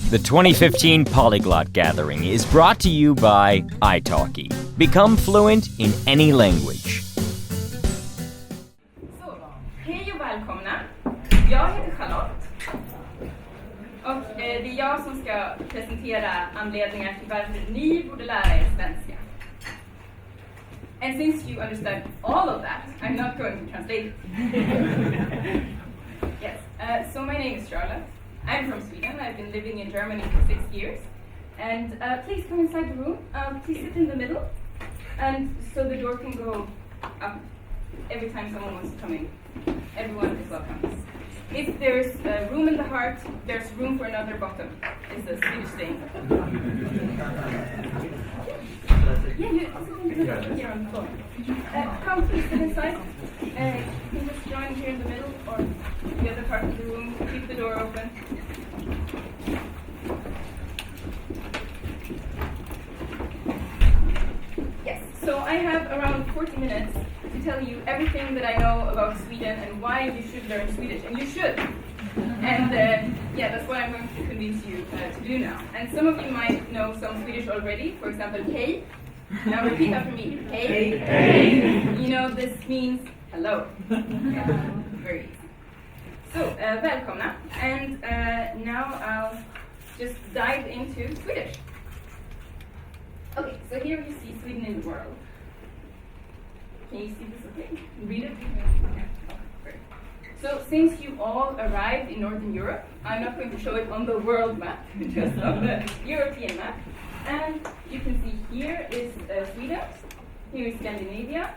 The 2015 Polyglot Gathering is brought to you by italki. Become fluent in any language. Så, hej och välkomna. Jag heter Charlotte. Och det är jag som ska presentera anledningar till varför ni borde lära er svenska. And since you understand all of that, I'm not going to translate it. Yes, so my name is Charlotte. I'm from Sweden. I've been living in Germany for 6 years. And please come inside the room. Please sit in the middle. And so the door can go up every time someone wants to come in. Everyone is welcome. If there's room in the heart, there's room for another bottom. It's a Swedish saying. Yeah, you sit here on the floor. Come, please sit inside. You can just join here in the middle or the other part of the room. Keep the door open. Yes, so I have around 40 minutes to tell you everything that I know about Sweden and why you should learn Swedish, and you should. And yeah, that's what I'm going to convince you to do now. And some of you might know some Swedish already, for example, hej. Now repeat after me, hej. Hey. You know this means hello. Yeah, very easy. So, välkomna. And now I'll just dive into Swedish. Okay, so here you see Sweden in the world. Can you see this okay? Read it? Yeah. Okay, great. So since you all arrived in Northern Europe, I'm not going to show it on the world map, just on the European map. And you can see here is Sweden, here is Scandinavia.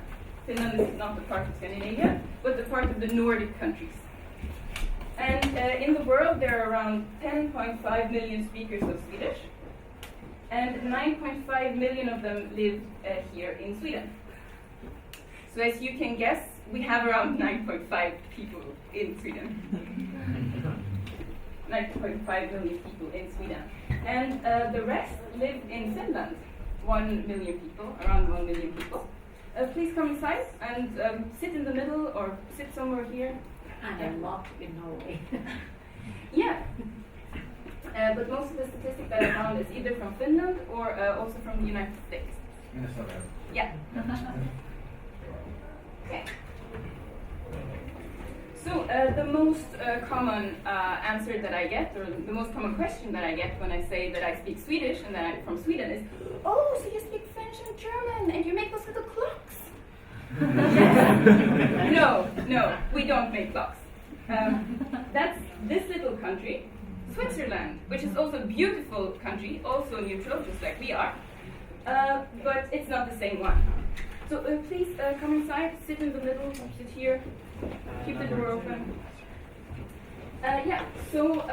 Finland is not the part of Scandinavia, but the part of the Nordic countries. And in the world there are around 10.5 million speakers of Swedish. And 9.5 million of them live here in Sweden. So as you can guess, we have around 9.5 people in Sweden. 9.5 million people in Sweden. And the rest live in Finland. 1 million people, around 1 million people. Please come inside and sit in the middle or sit somewhere here. And a lot in Norway. Yeah. But most of the statistics that I found is either from Finland or also from the United States. Minnesota. Yeah. Okay. So the most common answer that I get, or the most common question that I get when I say that I speak Swedish and that I'm from Sweden is, oh, so you speak French and German and you make those little clocks? No, we don't make clocks. That's this little country, Switzerland, which is also a beautiful country, also neutral, just like we are. But it's not the same one. So please come inside, sit in the middle, sit here, keep the door open. Yeah, so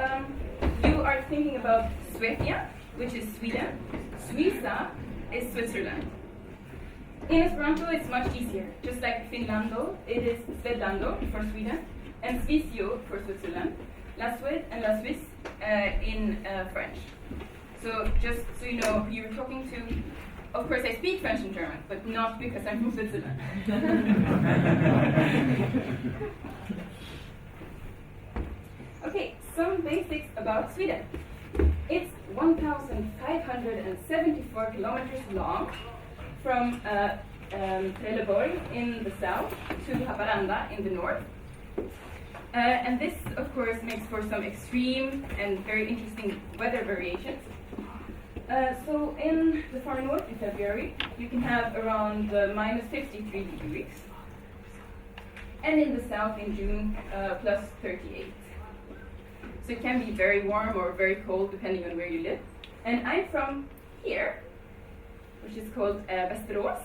you are thinking about Swedia, which is Sweden. Suiza is Switzerland. In Esperanto, it's much easier. Just like Finlando, it is Svedlando for Sweden, and Svisio for Switzerland, La Suède and La Suisse in French. So just so you know who you're talking to, of course I speak French and German, but not because I'm from Switzerland. Okay, some basics about Sweden. It's 1,574 kilometers long from Trelleborg in the south to Haparanda in the north. And this, of course, makes for some extreme and very interesting weather variations. So in the far north in February, you can have around minus 53 degrees. And in the south in June, plus 38. So it can be very warm or very cold depending on where you live. And I'm from here, which is called Västerås,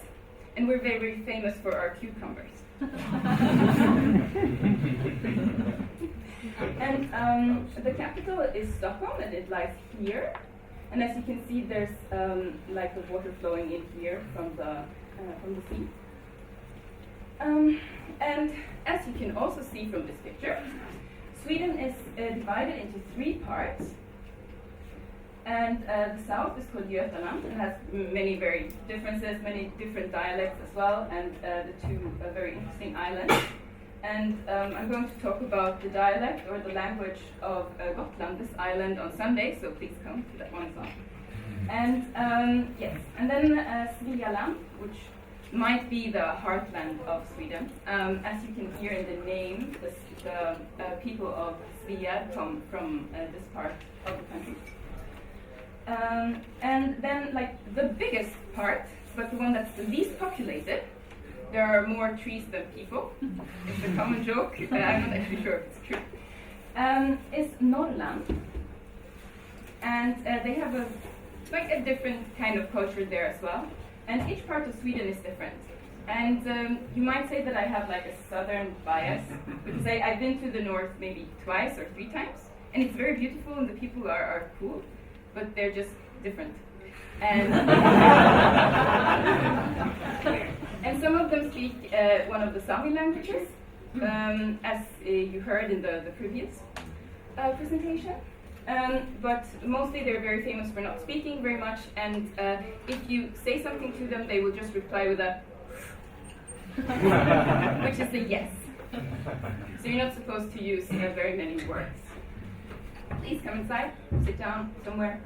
and we're very, very famous for our cucumbers. And the capital is Stockholm, and it lies here. And as you can see, there's like the water flowing in here from the sea. And as you can also see from this picture, Sweden is divided into 3 parts. And the south is called Götaland and has many very differences, many different dialects as well, and the 2 very interesting islands. and I'm going to talk about the dialect or the language of Gotland, this island, on Sunday, so please come to that one as well. And yes, and then Svealand, which might be the heartland of Sweden. As you can hear in the name, the people of Svea come from this part of the country. And then, like, the biggest part, but the one that's the least populated, there are more trees than people. It's a common joke, but I'm not actually sure if it's true. Is Norrland, and they have a different kind of culture there as well. And each part of Sweden is different. And you might say that I have like a southern bias, because I've been to the north maybe twice or 3 times, and it's very beautiful and the people are cool, but they're just different. And, and some of them speak one of the Sami languages, as you heard in the previous presentation. But mostly they're very famous for not speaking very much, and if you say something to them, they will just reply with a which is a yes. So you're not supposed to use very many words. Please come inside, sit down somewhere,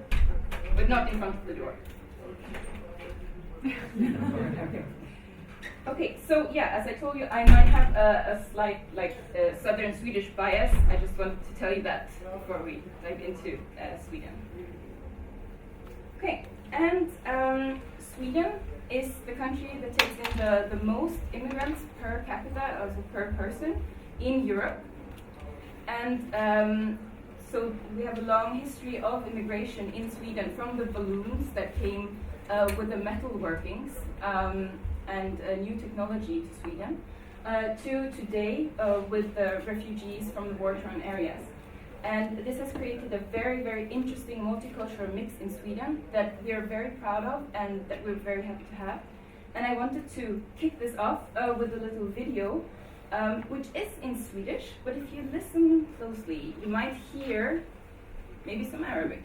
but not in front of the door. Okay, so yeah, as I told you, I might have a slight southern Swedish bias. I just wanted to tell you that before we dive into Sweden. Okay, and Sweden is the country that takes in the most immigrants per capita, also per person, in Europe. And so we have a long history of immigration in Sweden, from the balloons that came with the metal workings and new technology to Sweden, to today with the refugees from the war-torn areas. And this has created a very, very interesting multicultural mix in Sweden that we are very proud of and that we're very happy to have. And I wanted to kick this off with a little video, which is in Swedish, but if you listen closely, you might hear maybe some Arabic.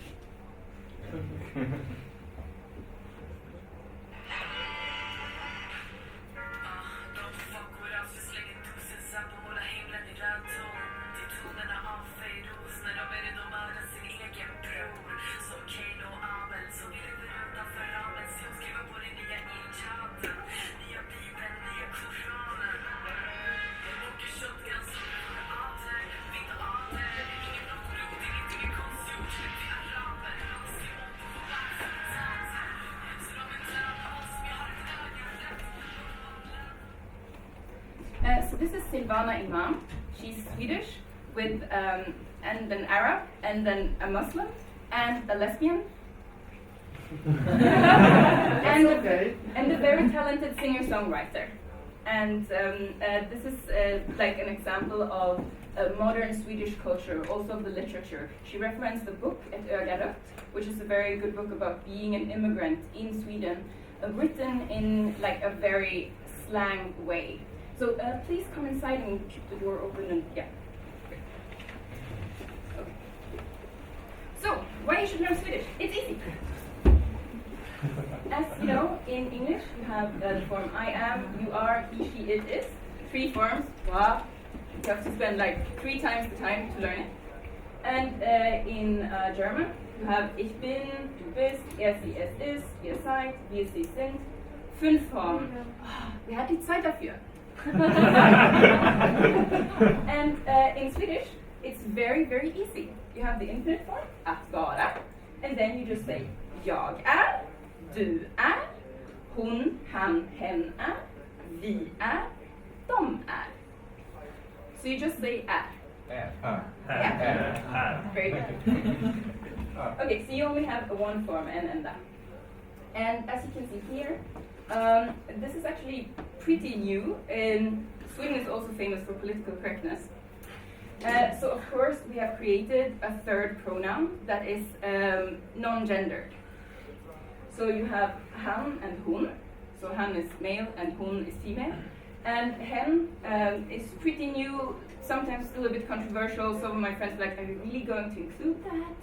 So this is Silvana Imam. She's Swedish with and an Arab and then a Muslim and a lesbian. and a very talented singer-songwriter. And this is like an example of modern Swedish culture, also of the literature. She referenced the book Ett öga rött, which is a very good book about being an immigrant in Sweden, written in like a very slang way. So please come inside and keep the door open and yeah. Okay. So why you should learn Swedish? It's easy. As you know, in English you have the form I am, you are, he, she, it is. 3 forms. Wow. You have to spend like 3 times the time to learn it. And in German you have ich bin, du bist, sie, es ist, wir seid, wir, sie sind. 5 Formen. Wer hat die Zeit dafür? And in Swedish, it's very, very easy. You have the infinite form, att vara, and then you just say jag är, du är, hon, han, hen är, vi är, de är. So you just say är. Yeah. Very good. Okay, so you only have a 1 form, and that. And as you can see here, this is actually pretty new. Sweden is also famous for political correctness. So of course we have created a 3rd pronoun that is non-gendered. So you have han and hon. So han is male and hon is female. And hen is pretty new, sometimes still a bit controversial. Some of my friends are like, are you really going to include that?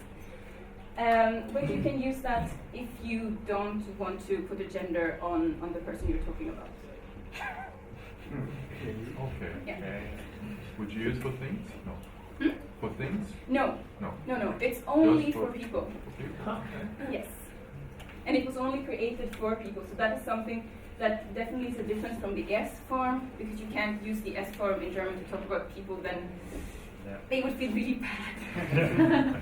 But you can use that if you don't want to put a gender on the person you're talking about. Okay. Yeah. Would you use for things? No. Hmm? For things? No. No. No. It's only Just for people. For people. Okay. Yes. And it was only created for people. So that is something that definitely is a difference from the S form, because you can't use the S form in German to talk about people, then they would feel really bad.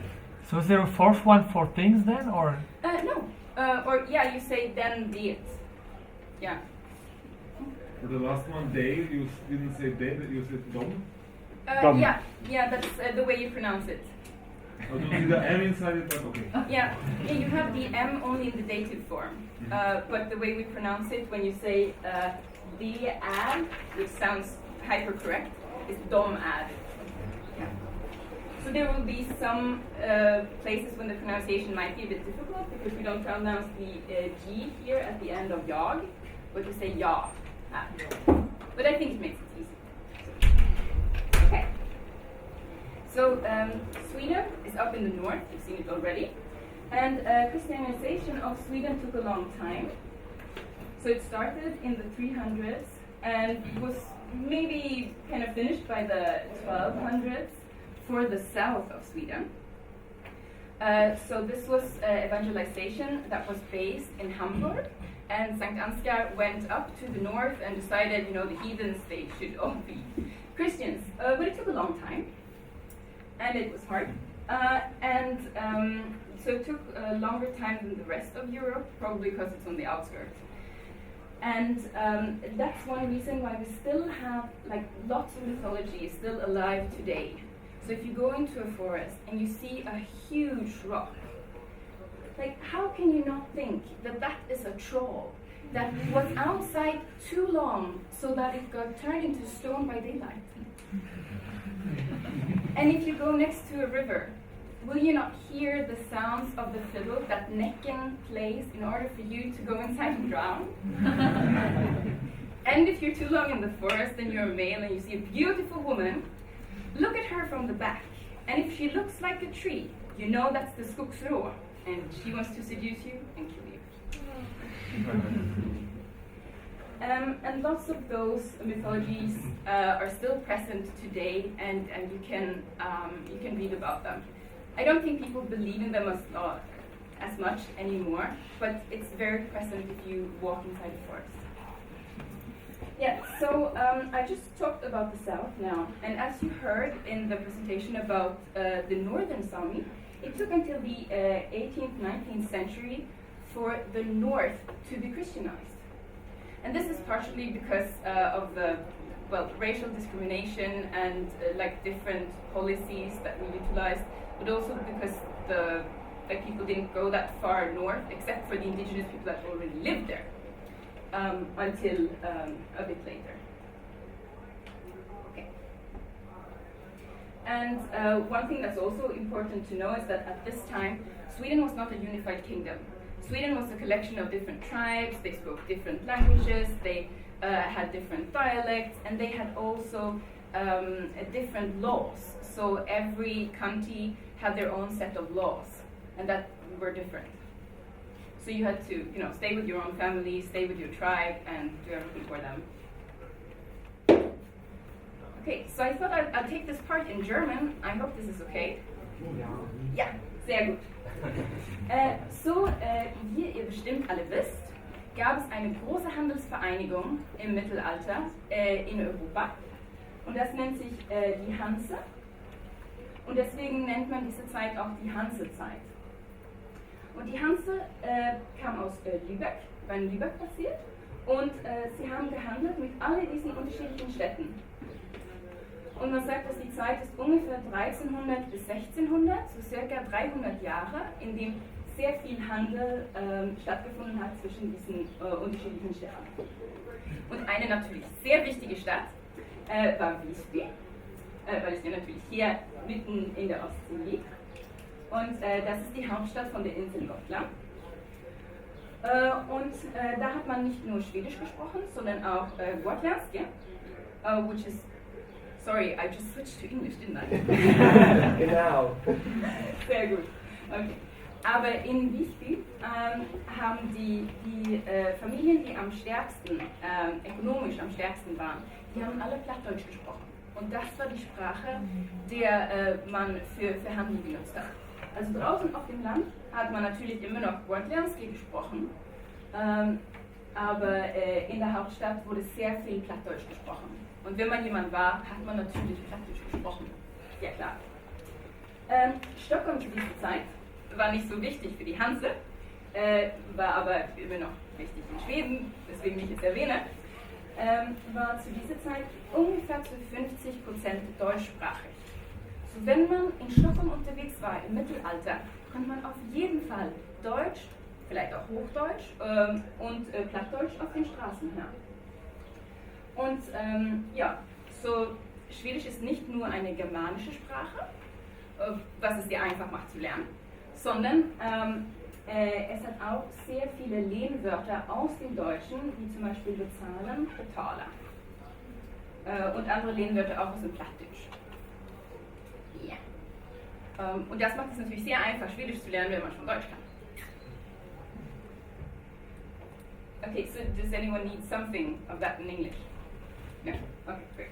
So is there a fourth one for things then, or? No. Or yeah, you say then det. Yeah. For the last one, they, you didn't say they, but you said dom. Yeah, that's the way you pronounce it. Oh, do you see the M inside it, but okay. Yeah, you have the M only in the dative form. But the way we pronounce it, when you say the ad, which sounds hyper correct, is dom ad. Yeah. So there will be some places when the pronunciation might be a bit difficult, because we don't pronounce the G here at the end of jag, but we say ja. But I think it makes it easy. Okay. So Sweden is up in the north, you've seen it already. And Christianization of Sweden took a long time. So it started in the 300s and was maybe kind of finished by the 1200s for the south of Sweden. So this was evangelization that was based in Hamburg, and St. Ansgar went up to the north and decided, the heathens, they should all be Christians. But it took a long time, and it was hard. So it took a longer time than the rest of Europe, probably because it's on the outskirts. And that's one reason why we still have lots of mythology still alive today. So if you go into a forest and you see a huge rock, how can you not think that that is a troll that was outside too long so that it got turned into stone by daylight? And if you go next to a river, will you not hear the sounds of the fiddle that Näcken plays in order for you to go inside and drown? And if you're too long in the forest and you're a male and you see a beautiful woman, look at her from the back. And if she looks like a tree, you know that's the skogsrå, and she wants to seduce you and kill you. And lots of those mythologies are still present today, and you can read about them. I don't think people believe in them as much anymore, but it's very present if you walk inside the forest. Yeah, so I just talked about the south now, and as you heard in the presentation about the northern Sami, it took until the 18th, 19th century for the north to be Christianized. And this is partially because of the racial discrimination and different policies that we utilized, but also because the people didn't go that far north, except for the indigenous people that already lived there, until a bit later. Okay. And one thing that's also important to know is that at this time, Sweden was not a unified kingdom. Sweden was a collection of different tribes, they spoke different languages, they had different dialects, and they had also different laws. So every country had their own set of laws, and that were different. So you had to, stay with your own family, stay with your tribe, and do everything for them. Okay, so I thought I'd take this part in German. I hope this is okay. Ja, sehr gut. Wie ihr bestimmt alle wisst, gab es eine große Handelsvereinigung im Mittelalter in Europa. Und das nennt sich die Hanse. Und deswegen nennt man diese Zeit auch die Hansezeit. Und die Hanse kam aus Lübeck, war in Lübeck passiert. Und sie haben gehandelt mit all diesen unterschiedlichen Städten. Und man sagt, dass die Zeit ist ungefähr 1300 bis 1600, so circa 300 Jahre, in dem sehr viel Handel stattgefunden hat zwischen diesen unterschiedlichen Städten. Und eine natürlich sehr wichtige Stadt war Visby, weil es ja natürlich hier mitten in der Ostsee liegt. Und das ist die Hauptstadt von der Insel Gotland. Da hat man nicht nur Schwedisch gesprochen, sondern auch Gotländska, which is, sorry, I just switched to English, didn't I? Genau. Sehr gut. Okay. Aber in Visby haben die Familien, die am stärksten, ökonomisch am stärksten waren, die haben alle Plattdeutsch gesprochen. Und das war die Sprache, der man für Handel genutzt hat. Also draußen auf dem Land hat man natürlich immer noch Wortlianski gesprochen, aber in der Hauptstadt wurde sehr viel Plattdeutsch gesprochen. Und wenn man jemand war, hat man natürlich Plattdeutsch gesprochen. Ja klar. Stockholm zu dieser Zeit war nicht so wichtig für die Hanse, war aber immer noch wichtig in Schweden, weswegen ich es erwähne, war zu dieser Zeit ungefähr zu 50% deutschsprachig. So, wenn man in Stockholm unterwegs war im Mittelalter, konnte man auf jeden Fall Deutsch, vielleicht auch Hochdeutsch und Plattdeutsch auf den Straßen hören. Und ja, so Schwedisch ist nicht nur eine germanische Sprache, was es dir einfach macht zu lernen, sondern es hat auch sehr viele Lehnwörter aus dem Deutschen, wie zum Beispiel bezahlen, betaler. Und andere Lehnwörter auch aus dem Plattdeutsch. Ja. Und das macht es natürlich sehr einfach, Schwedisch zu lernen, wenn man schon Deutsch kann. Okay, so does anyone need something of that in English? No? Okay, great.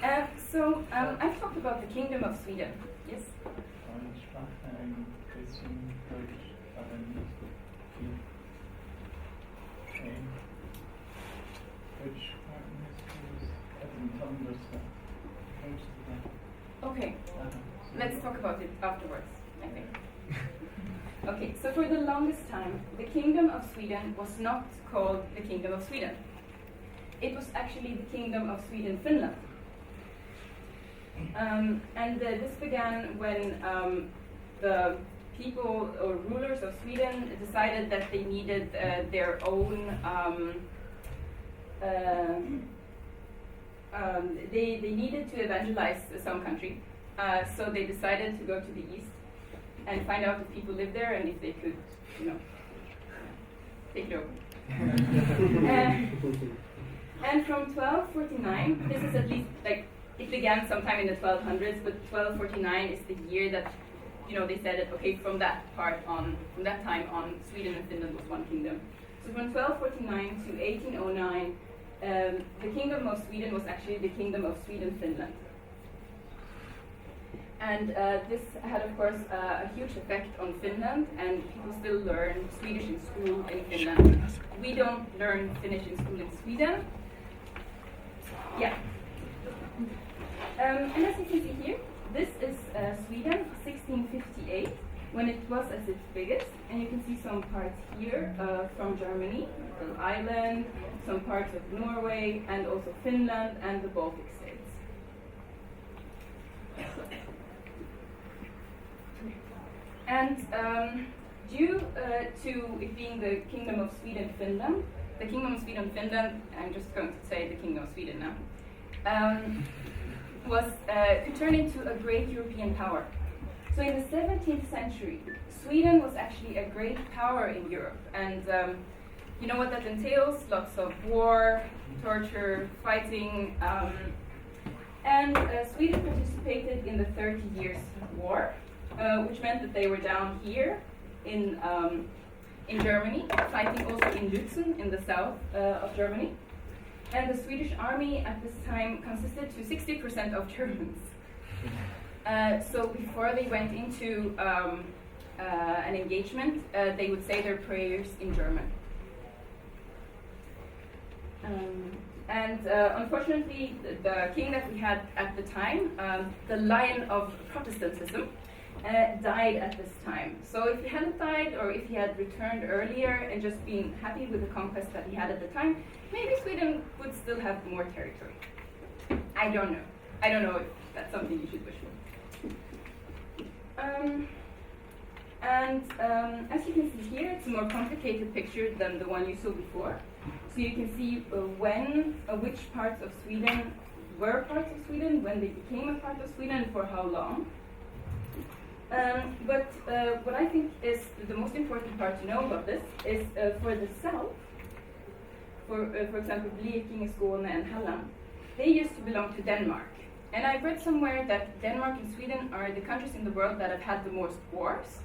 I've talked about the Kingdom of Sweden. Yes? Meine Sprache ein bisschen Deutsch, aber nicht viel. Deutsch Okay, let's talk about it afterwards, I think. Okay, so for the longest time, the Kingdom of Sweden was not called the Kingdom of Sweden. It was actually the Kingdom of Sweden-Finland. And this began when the people or rulers of Sweden decided that they needed their own, they needed to evangelize some country. So they decided to go to the east and find out if people lived there and if they could, take it over. And from 1249, this is at least like, it began sometime in the 1200s, but 1249 is the year that, they said that, okay, from that time on, Sweden and Finland was one kingdom. So from 1249 to 1809, the Kingdom of Sweden was actually the Kingdom of Sweden-Finland. And this had, of course, a huge effect on Finland, and people still learn Swedish in school in Finland. We don't learn Finnish in school in Sweden. Yeah. And as you can see here, this is Sweden, 1658, when it was at its biggest. And you can see some parts here from Germany, the island, some parts of Norway, and also Finland and the Baltic states. And due to it being the Kingdom of Sweden-Finland, the Kingdom of Sweden-Finland, I'm just going to say the Kingdom of Sweden now, could turn into a great European power. So in the 17th century, Sweden was actually a great power in Europe. And you know what that entails? Lots of war, torture, fighting. And Sweden participated in the 30 Years' War, which meant that they were down here in Germany, fighting also in Lützen in the south of Germany. And the Swedish army at this time consisted to 60% of Germans. So before they went into an engagement, they would say their prayers in German. Unfortunately, the king that we had at the time, the lion of Protestantism, died at this time. So if he hadn't died, or if he had returned earlier and just been happy with the conquest that he had at the time, maybe Sweden would still have more territory. I don't know. I don't know if that's something you should wish for. As you can see here, it's a more complicated picture than the one you saw before. So you can see which parts of Sweden were parts of Sweden, when they became a part of Sweden, and for how long. But what I think is the most important part to know about this is for the south, for example, Blekinge, Skåne, and Halland, they used to belong to Denmark. And I read somewhere that Denmark and Sweden are the countries in the world that have had the most wars.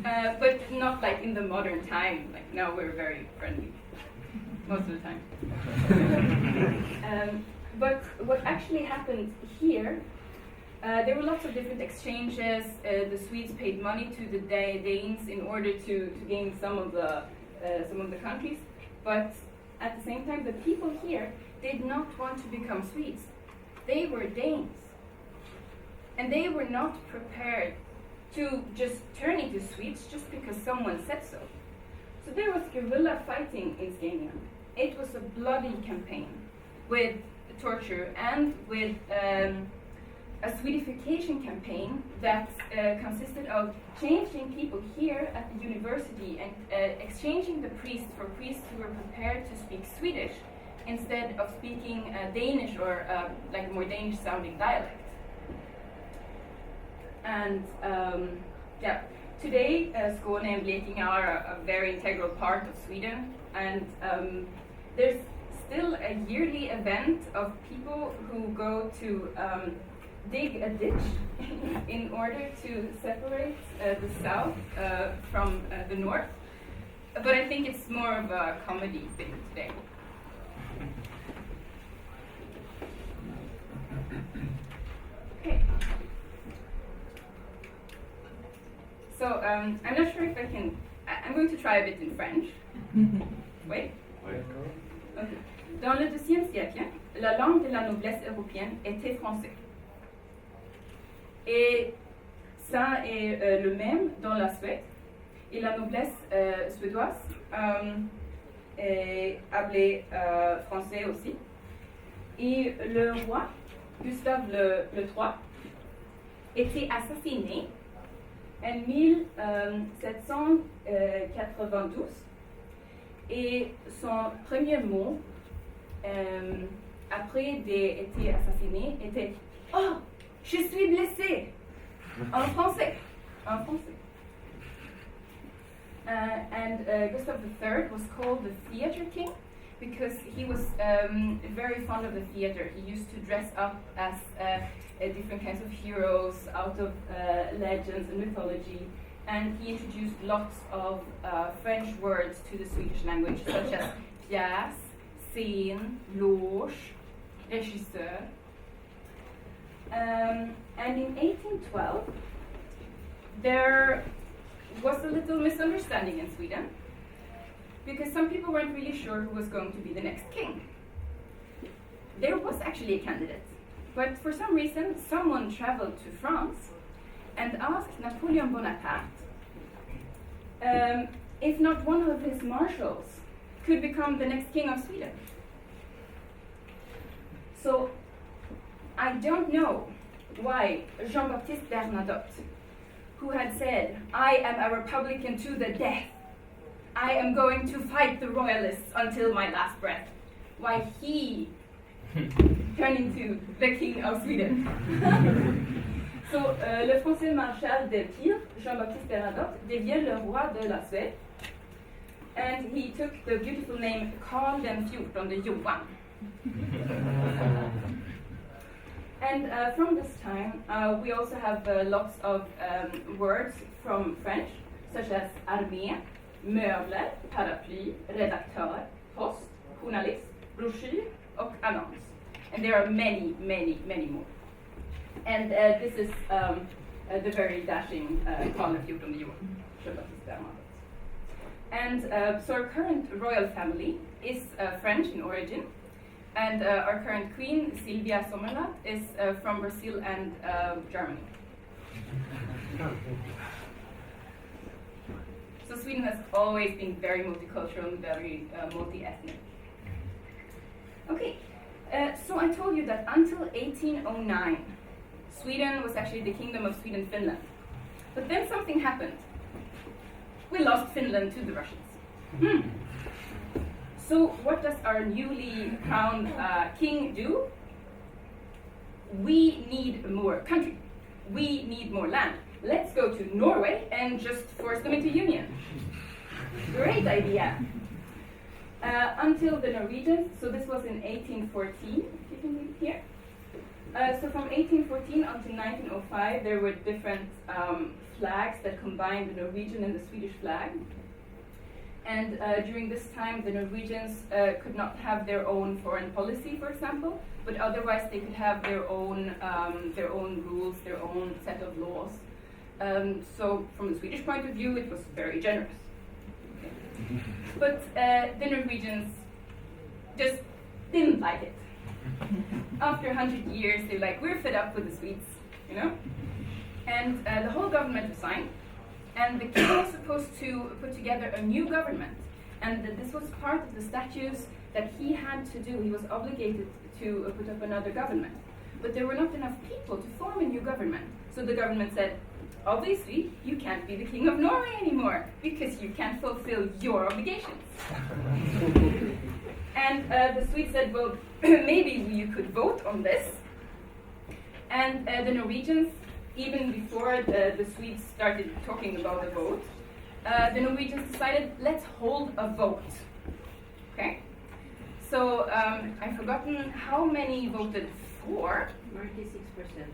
But not like in the modern time, like now we're very friendly, most of the time. But what actually happened here, there were lots of different exchanges. The Swedes paid money to the Danes in order to gain some of the countries. But at the same time, the people here did not want to become Swedes. They were Danes. And they were not prepared to just turn into Swedes just because someone said so. So there was guerrilla fighting in Scania. It was a bloody campaign with torture and with a Swedification campaign that consisted of changing people here at the university and exchanging the priests for priests who were prepared to speak Swedish instead of speaking Danish or like a more Danish sounding dialect. And today Skåne and Blekinge are a very integral part of Sweden, and there's still a yearly event of people who go to dig a ditch in order to separate the south from the north. But I think it's more of a comedy thing today. Okay. So I'm not sure if I can. I'm going to try a bit in French. Wait. Okay. Dans le XIIe siècle, la langue de la noblesse européenne était français. Et ça est le même dans la Suède. Et la noblesse suédoise appelait français aussi. Et le roi, Gustave le III, était assassiné en 1792. Et son premier mot, après d'être assassiné, était « Oh, je suis blessé !» en français. En français. And Gustav III was called the Theatre King because he was very fond of the theatre. He used to dress up as different kinds of heroes out of legends and mythology. And he introduced lots of French words to the Swedish language, such as pièce, scène, loge, régisseur. And in 1812, there was a little misunderstanding in Sweden, because some people weren't really sure who was going to be the next king. There was actually a candidate, but for some reason, someone traveled to France and asked Napoleon Bonaparte if not one of his marshals could become the next king of Sweden. So I don't know why Jean-Baptiste Bernadotte, who had said, "I am a Republican to the death, I am going to fight the royalists until my last breath," why he turned into the king of Sweden. So, le français maréchal d'Empire, Jean-Baptiste Bernadotte, devient le roi de la Suède, and he took the beautiful name Karl den XIV Johan. And from this time, we also have lots of words from French, such as armé, möbler, paraply, rédacteur, post, journalist, brochure, och annons. And there are many, many, many more. And this is the very dashing Karl XIV Johan, Jean-Baptiste Bernadotte. And so our current royal family is French in origin, and our current queen, Silvia Sommerlath, is from Brazil and Germany. So Sweden has always been very multicultural and very multi-ethnic. Okay, so I told you that until 1809, Sweden was actually the Kingdom of Sweden-Finland. But then something happened. We lost Finland to the Russians. So what does our newly crowned king do? We need more country. We need more land. Let's go to Norway and just force them into union. Great idea. Until the Norwegians, so this was in 1814, if you can read it here. So from 1814 until 1905, there were different flags that combined the Norwegian and the Swedish flag. And during this time, the Norwegians could not have their own foreign policy, for example, but otherwise they could have their own rules, their own set of laws. So from the Swedish point of view, it was very generous. Okay. But the Norwegians just didn't like it. After 100 years, they're like, we're fed up with the Swedes, you know? And the whole government resigned. And the king was supposed to put together a new government. And this was part of the statutes that he had to do. He was obligated to put up another government. But there were not enough people to form a new government. So the government said, obviously, you can't be the king of Norway anymore because you can't fulfill your obligations. And the Swedes said, well, maybe you could vote on this. And the Norwegians, even before the Swedes started talking about the vote, the Norwegians decided, let's hold a vote. Okay? So I've forgotten how many voted for. 96%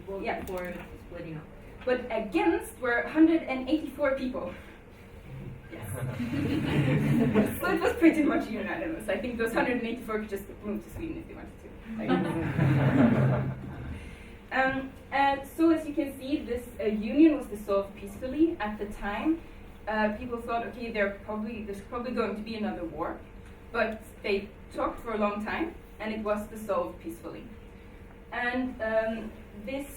voted Yeah. for splitting up. But against were 184 people. Yes. So it was pretty much unanimous. I think those 184 could just move to Sweden if they wanted to. So as you can see, this union was dissolved peacefully. At the time, people thought, okay, there's probably going to be another war. But they talked for a long time, and it was dissolved peacefully. And this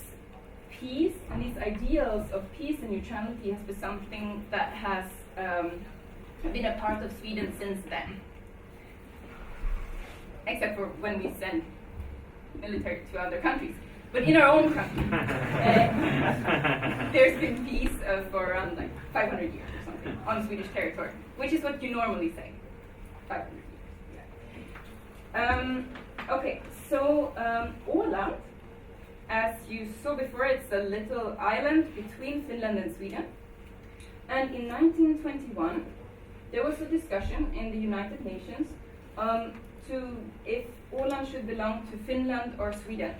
peace and these ideals of peace and neutrality has been something that has been a part of Sweden since then. Except for when we send military to other countries. But in our own country, there's been peace for around like 500 years or something on Swedish territory, which is what you normally say. 500 years. Yeah. Okay, so Åland, as you saw before, it's a little island between Finland and Sweden. And in 1921, there was a discussion in the United Nations to if Åland should belong to Finland or Sweden.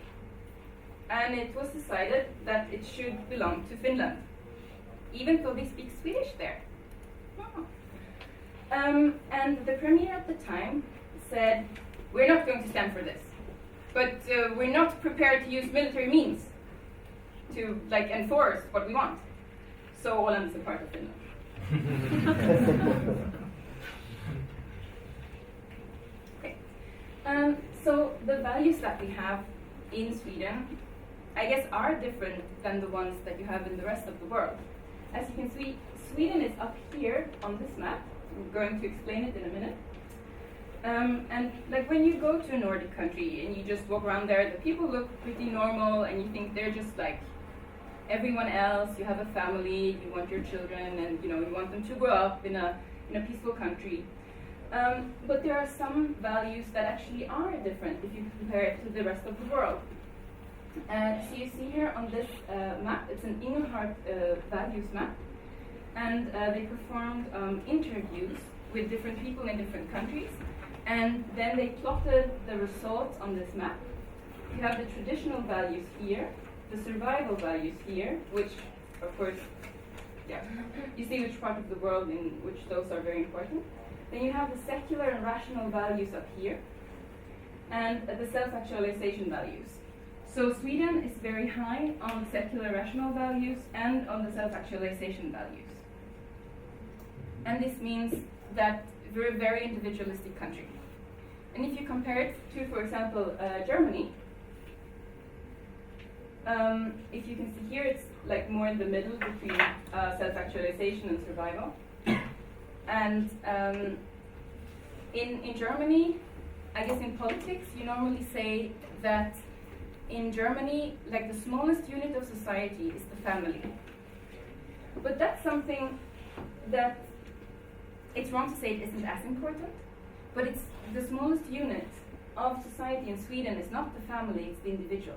And it was decided that it should belong to Finland, even though they speak Swedish there. Oh. And the premier at the time said, we're not going to stand for this, but we're not prepared to use military means to enforce what we want. So Åland is a part of Finland. Okay. So the values that we have in Sweden, I guess, are different than the ones that you have in the rest of the world. As you can see, Sweden is up here on this map. I'm going to explain it in a minute. And when you go to a Nordic country and you just walk around there, the people look pretty normal and you think they're just like everyone else. You have a family, you want your children, and you want them to grow up in a peaceful country. But there are some values that actually are different if you compare it to the rest of the world. So you see here on this map, it's an Ingelhart values map, and they performed interviews with different people in different countries, and then they plotted the results on this map. You have the traditional values here, the survival values here, which, of course, yeah, you see which part of the world in which those are very important. Then you have the secular and rational values up here, and the self-actualization values. So Sweden is very high on secular rational values and on the self-actualization values. And this means that we're a very individualistic country. And if you compare it to, for example, Germany, if you can see here, it's more in the middle between self-actualization and survival. And in Germany, I guess in politics, you normally say that in Germany, the smallest unit of society is the family. But that's something that it's wrong to say it isn't as important, but it's the smallest unit of society in Sweden is not the family, it's the individual.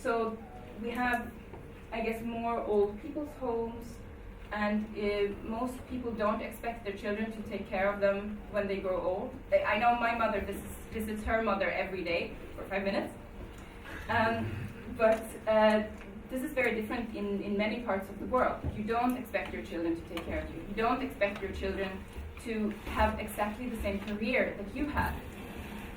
So we have, I guess, more old people's homes, and most people don't expect their children to take care of them when they grow old. I know my mother visits her mother every day for 5 minutes, but this is very different in many parts of the world. You don't expect your children to take care of you. You don't expect your children to have exactly the same career that you have.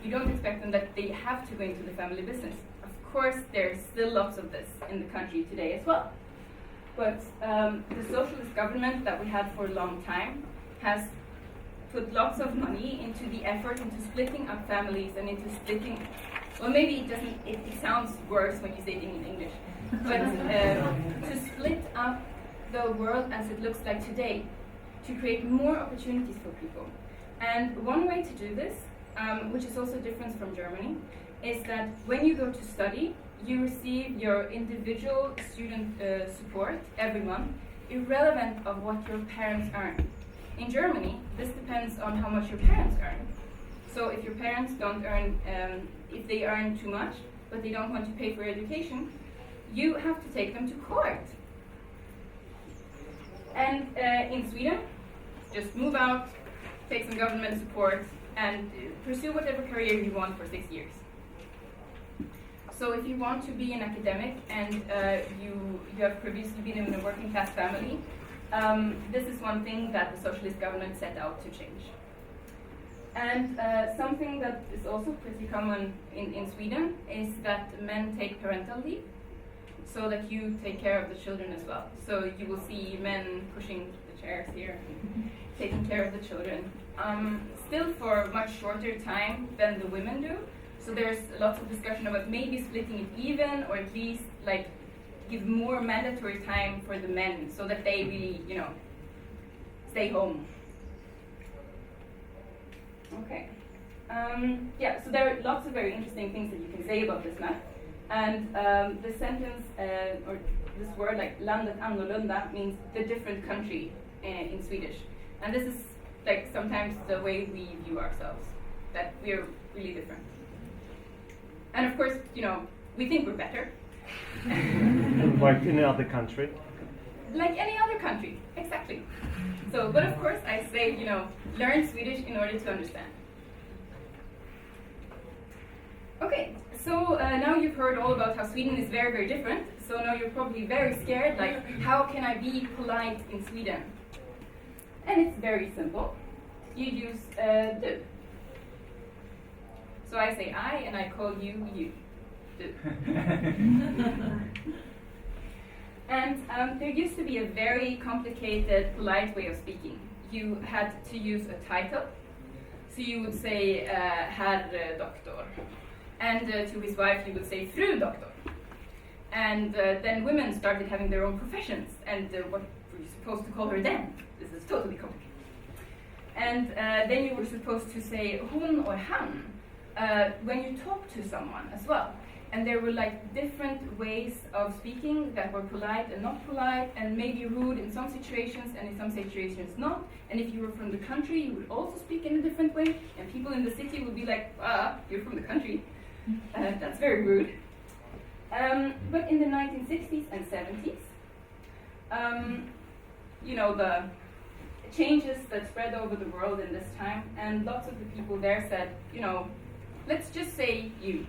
You don't expect them that they have to go into the family business. Of course, there's still lots of this in the country today as well. But the socialist government that we had for a long time has put lots of money into the effort into splitting up families and into splitting, well, maybe it doesn't, it sounds worse when you say it in English, but to split up the world as it looks like today, to create more opportunities for people. And one way to do this, which is also different from Germany, is that when you go to study, you receive your individual student support every month, irrelevant of what your parents earn. In Germany, this depends on how much your parents earn. So if your parents don't earn, if they earn too much, but they don't want to pay for your education, you have to take them to court. And in Sweden, just move out, take some government support, and pursue whatever career you want for 6 years. So if you want to be an academic and you have previously been in a working class family, this is one thing that the socialist government set out to change. And something that is also pretty common in Sweden is that men take parental leave, so that you take care of the children as well. So you will see men pushing the chairs here, taking care of the children, still for a much shorter time than the women do. So there's lots of discussion about maybe splitting it even, or at least like give more mandatory time for the men, so that they really, you know, stay home. Okay. Yeah, so there are lots of very interesting things that you can say about this map. And the sentence, or this word, like landet annorlunda, means the different country in Swedish. And this is like sometimes the way we view ourselves, that we're really different. And of course, you know, we think we're better. Like any other country? Like any other country, exactly. So, but of course I say, you know, learn Swedish in order to understand. Okay, so now you've heard all about how Sweden is very, very different. So now you're probably very scared, like, how can I be polite in Sweden? And it's very simple. You use du. So I say I, and I call you, you. Du. And there used to be a very complicated, polite way of speaking. You had to use a title. So you would say, Herr Doktor. And to his wife, you would say, Fru Doktor. And then women started having their own professions. And what were you supposed to call her then? This is totally complicated. And then you were supposed to say hon or han when you talk to someone as well. And there were like different ways of speaking that were polite and not polite, and maybe rude in some situations and in some situations not. And if you were from the country, you would also speak in a different way. And people in the city would be like, you're from the country. That's very rude. But in the 1960s and 70s, you know, the changes that spread over the world in this time, and lots of the people there said, you know, let's just say you.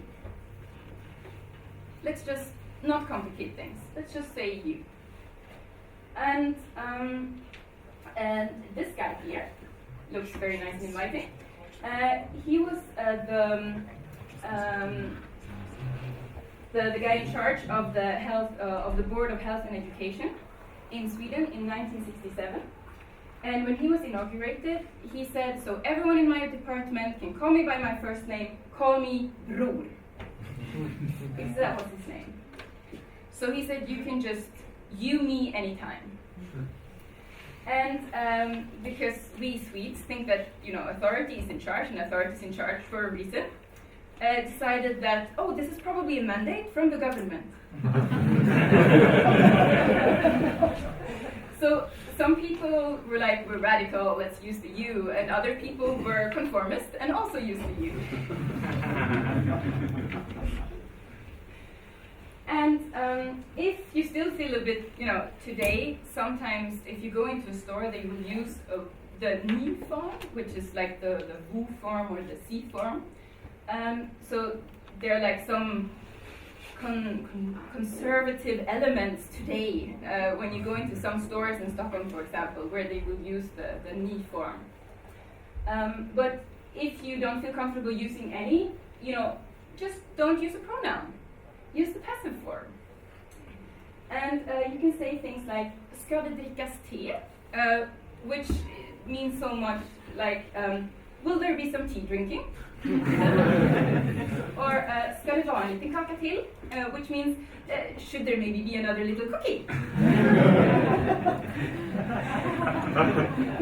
Let's just not complicate things. Let's just say you. And this guy here looks very nice and inviting. He was the guy in charge of the health of the Board of Health and Education in Sweden in 1967. And when he was inaugurated, he said, so everyone in my department can call me by my first name, call me Bror. Because that was his name. So he said, you can just you me anytime. And because we Swedes think that, you know, authority is in charge, and authority is in charge for a reason, decided that, oh, this is probably a mandate from the government. So some people were like, we're radical, let's use the you, and other people were conformist and also used the you. And if you still feel a bit, you know, today, sometimes if you go into a store, they will use the ni form, which is like the vous form or the si form. So there are like some conservative elements today when you go into some stores in Stockholm, for example, where they will use the ni form. But if you don't feel comfortable using any, just don't use a pronoun. Use the passive form. And you can say things like "Ska det drickas te?" Which means so much like "Will there be some tea drinking?" Or "Ska det vara en liten kaka till?" Which means should there maybe be another little cookie?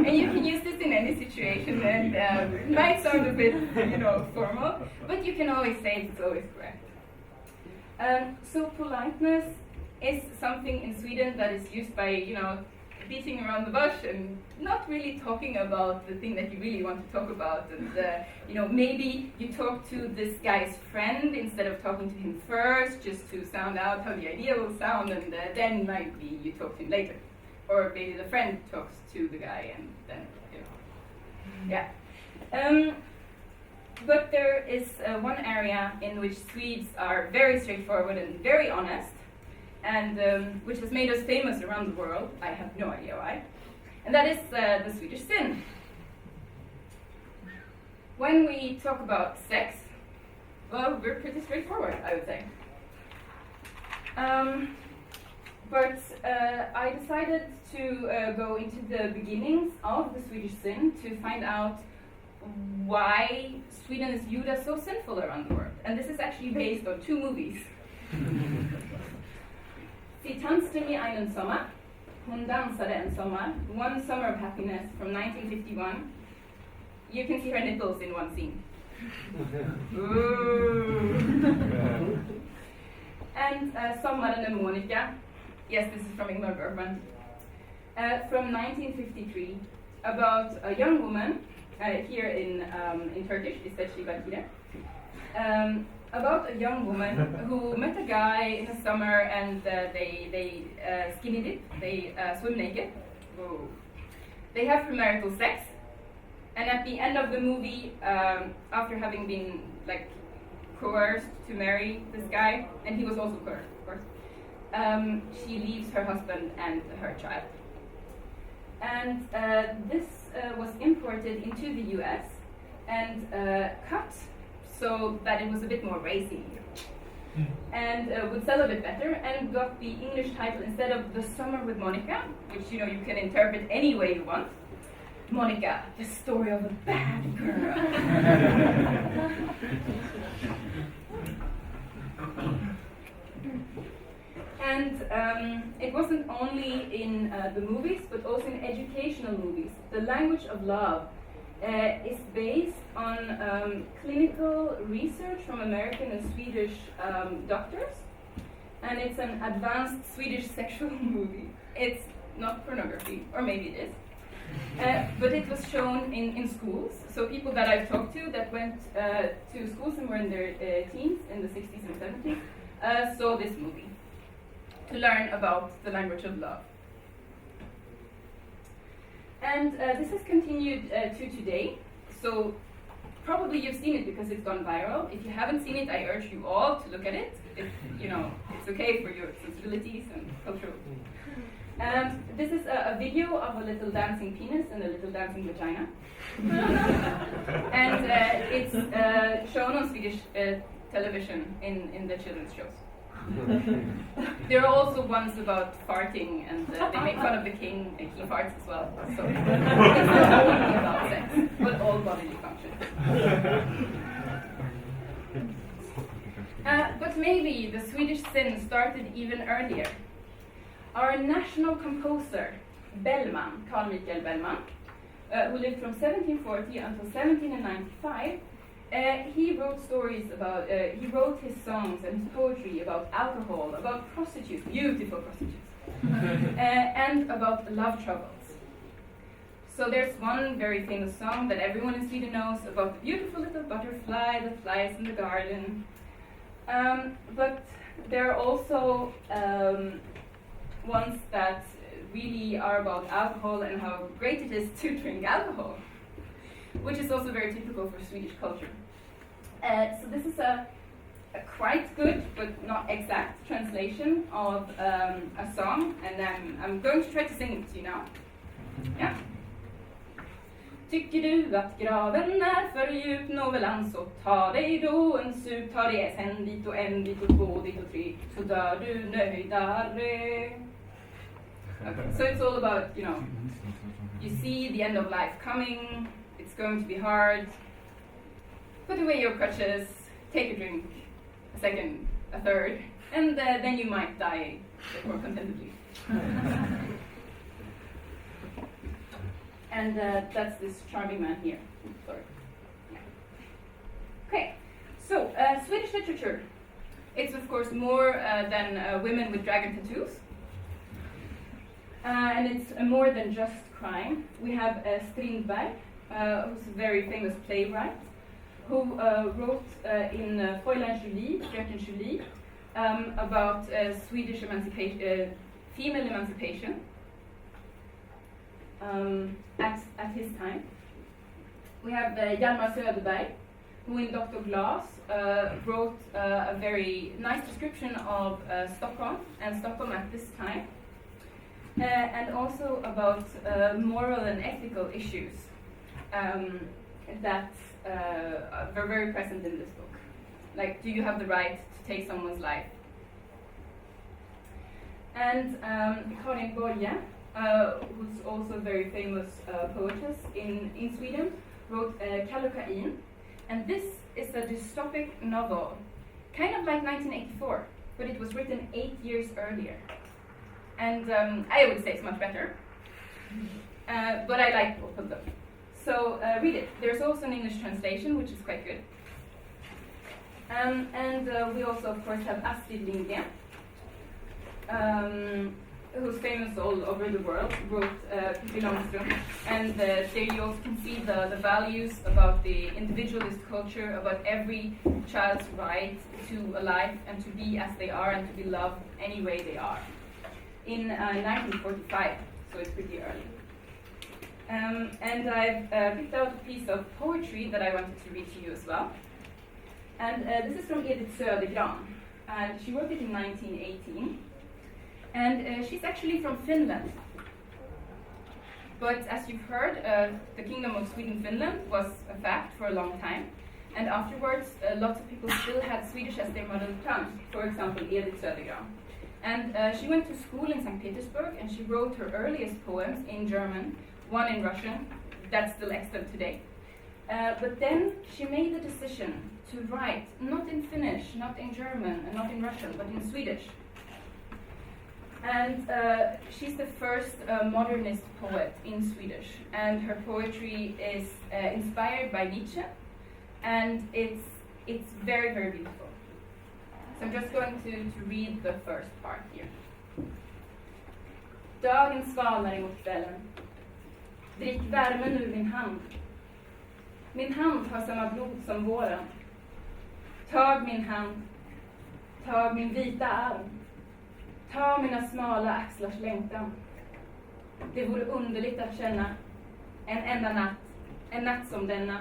And you can use this in any situation, and it might sound a bit, formal, but you can always say it's always correct. So politeness is something in Sweden that is used by, beating around the bush and not really talking about the thing that you really want to talk about. And, maybe you talk to this guy's friend instead of talking to him first, just to sound out how the idea will sound, and then maybe you talk to him later. Or maybe the friend talks to the guy, and then, yeah. But there is one area in which Swedes are very straightforward and very honest, and which has made us famous around the world. I have no idea why. And that is the Swedish sin. When we talk about sex, well, we're pretty straightforward, I would say. But I decided to go into the beginnings of the Swedish sin to find out why Sweden is viewed as so sinful around the world. And this is actually based on 2 movies. Sie tanzte mir einen Sommer, hon dansade en sommar, One Summer of Happiness from 1951. You can see her nipples in one scene. And Sommaren med Monica. Yes, this is from Ingmar Bergman. From 1953, about a young woman, here in Turkish, especially Bakire, about a young woman who met a guy in the summer, and they skinny dip, they swim naked. Whoa. They have premarital sex, and at the end of the movie, after having been coerced to marry this guy, and he was also coerced, of course, she leaves her husband and her child. And this was imported into the US and cut so that it was a bit more racy and would sell a bit better, and got the English title, instead of The Summer with Monica, which you can interpret any way you want, Monica, the story of a bad girl. And it wasn't only in the movies, but also in educational movies. The language of love is based on clinical research from American and Swedish doctors, and it's an advanced Swedish sexual movie. It's not pornography, or maybe it is, but it was shown in schools. So people that I've talked to that went to schools and were in their teens in the 60s and 70s saw this movie to learn about the language of love. And this has continued to today. So probably you've seen it because it's gone viral. If you haven't seen it, I urge you all to look at it. It's okay for your sensibilities and cultural. This is a video of a little dancing penis and a little dancing vagina. And it's shown on Swedish television in the children's shows. There are also ones about farting, and they make fun of the king, and he farts as well. So it's not only about sex, but all bodily functions. But maybe the Swedish sin started even earlier. Our national composer, Bellman, Carl Michael Bellman, who lived from 1740 until 1795, he wrote stories about, he wrote his songs and his poetry about alcohol, about prostitutes, beautiful prostitutes, and about love troubles. So there's one very famous song that everyone in Sweden knows about the beautiful little butterfly that flies in the garden. But there are also ones that really are about alcohol and how great it is to drink alcohol, which is also very typical for Swedish culture. So this is a a quite good but not exact translation of a song, and I'm going to try to sing it to you now. Yeah. Tycker du att graven är för djup, novelan, så ta dig då en sup, ta dig en dit och en dit och två dit och tre, så dör du nöjdare. Okay, so it's all about, you see the end of life coming, it's going to be hard. Put away your crutches, take a drink, a second, a third, and then you might die a bit more contentedly. And that's this charming man here. Sorry. Yeah. Okay, so Swedish literature. It's of course more than women with dragon tattoos. And it's more than just crime. We have Strindberg, who's a very famous playwright, who wrote in Fräulein Julie, Fröken Julie, about Swedish emancipation, female emancipation at his time. We have Hjalmar Söderberg, who in Dr. Glass wrote a very nice description of Stockholm and Stockholm at this time. And also about moral and ethical issues that were very present in this book. Like, do you have the right to take someone's life? And Karin Boye, who's also a very famous poetess in Sweden, wrote Kallocain. And this is a dystopic novel, kind of like 1984, but it was written 8 years earlier. And I would say it's much better, but I like both of them. So read it. There's also an English translation, which is quite good. And we also, of course, have Astrid Lindgren, who's famous all over the world, wrote Pippi Långstrump. And there you also can see the values about the individualist culture, about every child's right to a life and to be as they are and to be loved any way they are. In 1945, so it's pretty early. And I've picked out a piece of poetry that I wanted to read to you as well. And this is from Edith Södergran, and she wrote it in 1918. And she's actually from Finland. But as you've heard, the Kingdom of Sweden-Finland was a fact for a long time. And afterwards, lots of people still had Swedish as their mother tongue, for example, Edith Södergran. And she went to school in St. Petersburg, and she wrote her earliest poems in German, one in Russian, that's still extant today. But then she made the decision to write, not in Finnish, not in German, and not in Russian, but in Swedish. And she's the first modernist poet in Swedish, and her poetry is inspired by Nietzsche, and it's very, very beautiful. So I'm just going to read the first part here. Dagen svalnar emot kvällen. Drick värmen ur min hand. Min hand har samma blod som våren. Tag min hand. Tag min vita arm. Ta mina smala axlars längtan. Det vore underligt att känna en enda natt, en natt som denna,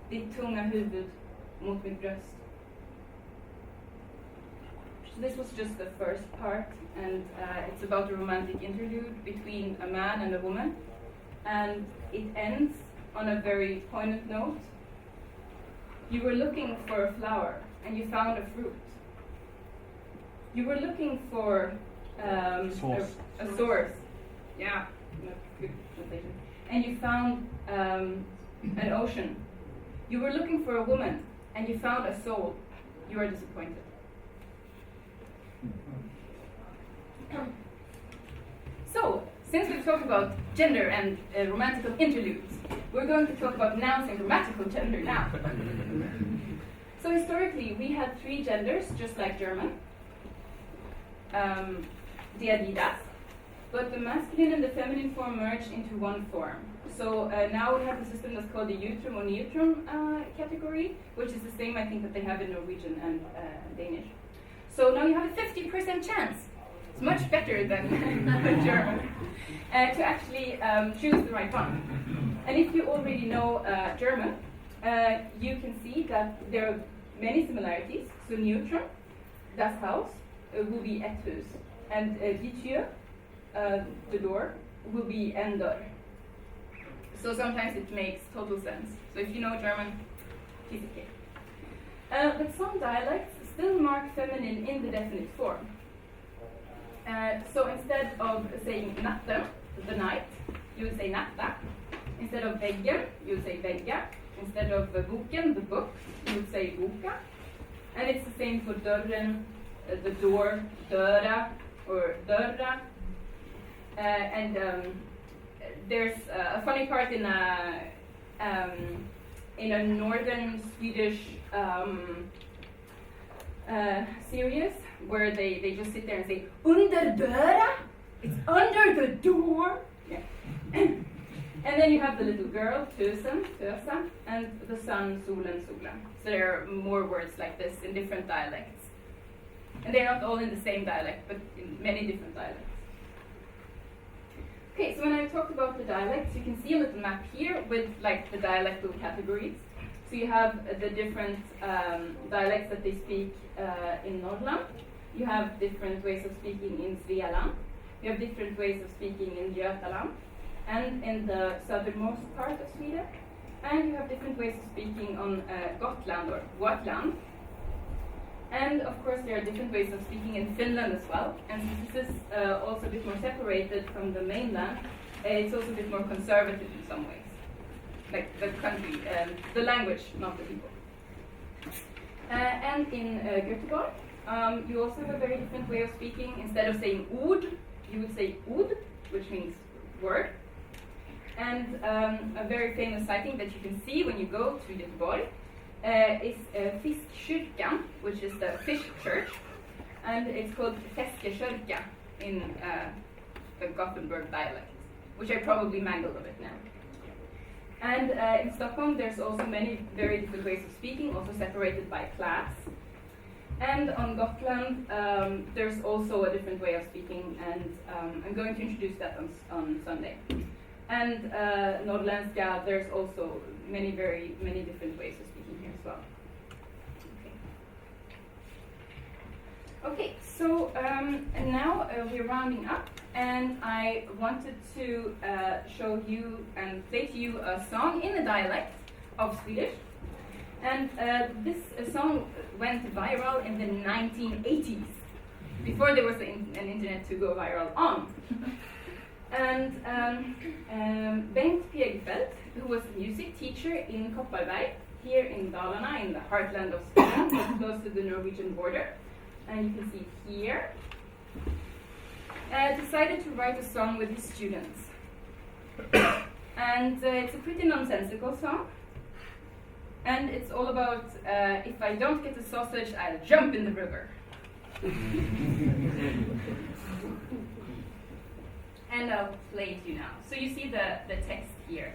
ditt tunga huvud mot mitt bröst. So this was just the first part, and it's about a romantic interlude between a man and a woman, and it ends on a very poignant note. You were looking for a flower, and you found a fruit. You were looking for a source. Yeah, good translation. And you found an ocean. You were looking for a woman, and you found a soul. You are disappointed. So, since we've talked about gender and romantical interludes, we're going to talk about nouns and grammatical gender now. So historically, we had 3 genders, just like German. The das, but the masculine and the feminine form merged into one form. So now we have the system that's called the Utrum or Neutrum category, which is the same, I think, that they have in Norwegian and Danish. So now you have a 50% chance, it's much better than German, to actually choose the right one. And if you already know German, you can see that there are many similarities. So neutron, das Haus, will be ett hus, and die Tür, the door, will be en dörr. So sometimes it makes total sense. So if you know German, it's okay. But some dialects still mark feminine in the definite form. So instead of saying natten, the night, you would say natta. Instead of väggen, you would say vägga. Instead of boken, the book, you would say boka. And it's the same for dörren, the door, döra, or dörra. And there's a funny part in a northern Swedish series where they just sit there and say under dörra, it's under the door. Yeah. And then you have the little girl, tösen, tösa, and the sun, solen, solen. So there are more words like this in different dialects. And they're not all in the same dialect, but in many different dialects. Okay, so when I talked about the dialects, you can see a little map here with like the dialectal categories. So you have the different dialects that they speak in Norrland. You have different ways of speaking in Svealand. You have different ways of speaking in Götaland and in the southernmost part of Sweden. And you have different ways of speaking on Gotland or Gotland. And of course there are different ways of speaking in Finland as well. And since this is also a bit more separated from the mainland, it's also a bit more conservative in some ways. Like the country, the language, not the people. And in Göteborg, you also have a very different way of speaking. Instead of saying ord, you would say ud, which means word. And a very famous sighting that you can see when you go to Göteborg is Fiskkyrkan, which is the fish church, and it's called Feskekyrka in the Gothenburg dialect, which I probably mangled a bit now. And in Stockholm, there's also many very different ways of speaking, also separated by class. And on Gotland, there's also a different way of speaking, and I'm going to introduce that on Sunday. And Norrländska, there's also many different ways of speaking here as well. Okay, so and now we're rounding up, and I wanted to show you and play to you a song in the dialect of Swedish. And this song went viral in the 1980s, before there was an internet to go viral on. And Bengt Pegerfeldt, who was a music teacher in Kopparberg, here in Dalarna, in the heartland of Sweden, but close to the Norwegian border, and you can see it here, decided to write a song with his students. And it's a pretty nonsensical song. And it's all about, if I don't get a sausage, I'll jump in the river. And I'll play it to you now. So you see the text here.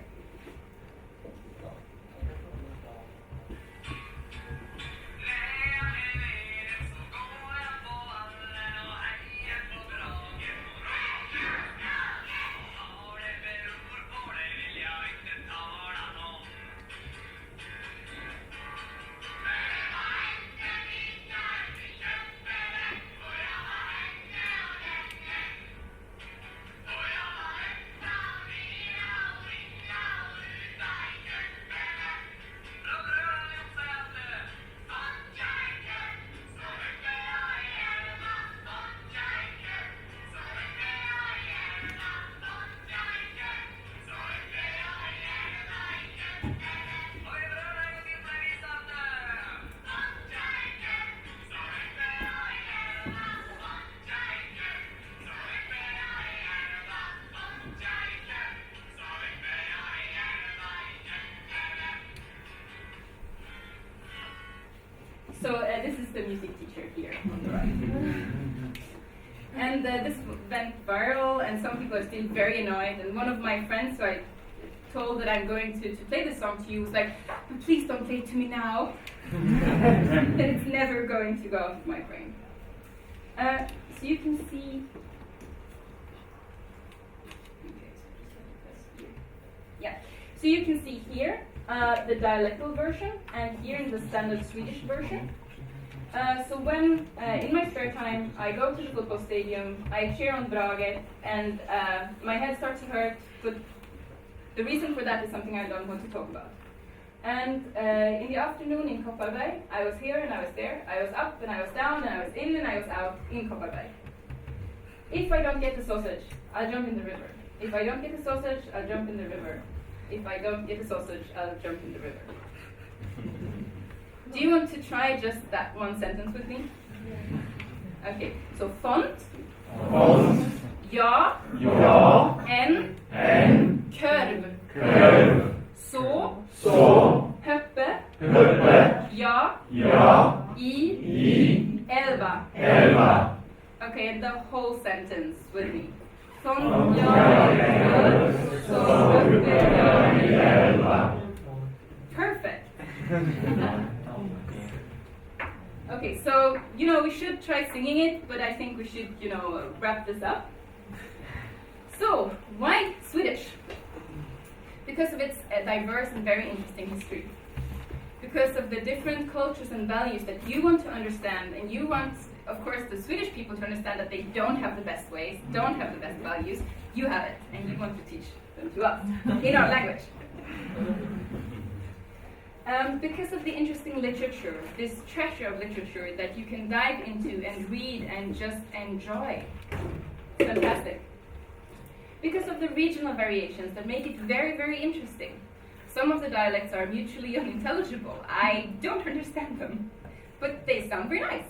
So this is the music teacher here on the right. And this went viral, and some people are still very annoyed. And one of my friends who I told that I'm going to play this song to you was like, please don't play it to me now. And it's never going to go out of my brain. So you can see... Okay, so just let me press here. Yeah. So you can see here the dialectal version, and here in the standard Swedish version. So when, in my spare time, I go to the football stadium, I cheer on Brage, and my head starts to hurt, but the reason for that is something I don't want to talk about. And in the afternoon in Kopparberg, I was here and I was there, I was up and I was down, and I was in and I was out in Kopparberg. If I don't get the sausage, I'll jump in the river. If I don't get the sausage, I'll jump in the river. If I don't get the sausage, I'll jump in the river. Do you want to try just that one sentence with me? Okay, so font. Font. Ja. Ja. En. Kurv. Kurv. Så. Höppe. Höppe. Ja. Ja. I. Elva. Elva. Okay, and the whole sentence with me. Font. Ja. En. Kurv. Så. Höppe. Ja. Elva. Perfect. Okay, so, we should try singing it, but I think we should, wrap this up. So, why Swedish? Because of its diverse and very interesting history. Because of the different cultures and values that you want to understand, and you want, of course, the Swedish people to understand that they don't have the best ways, don't have the best values. You have it, and you want to teach them to us in our language. Because of the interesting literature, this treasure of literature that you can dive into and read and just enjoy. It's fantastic. Because of the regional variations that make it very, very interesting. Some of the dialects are mutually unintelligible. I don't understand them, but they sound very nice.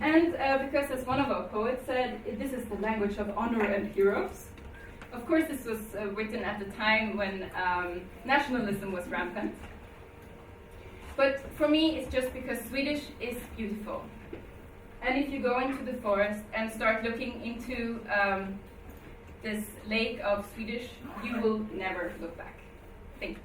And because, as one of our poets said, this is the language of honor and heroes. Of course, this was written at the time when nationalism was rampant. But for me, it's just because Swedish is beautiful. And if you go into the forest and start looking into this lake of Swedish, you will never look back. Thank you.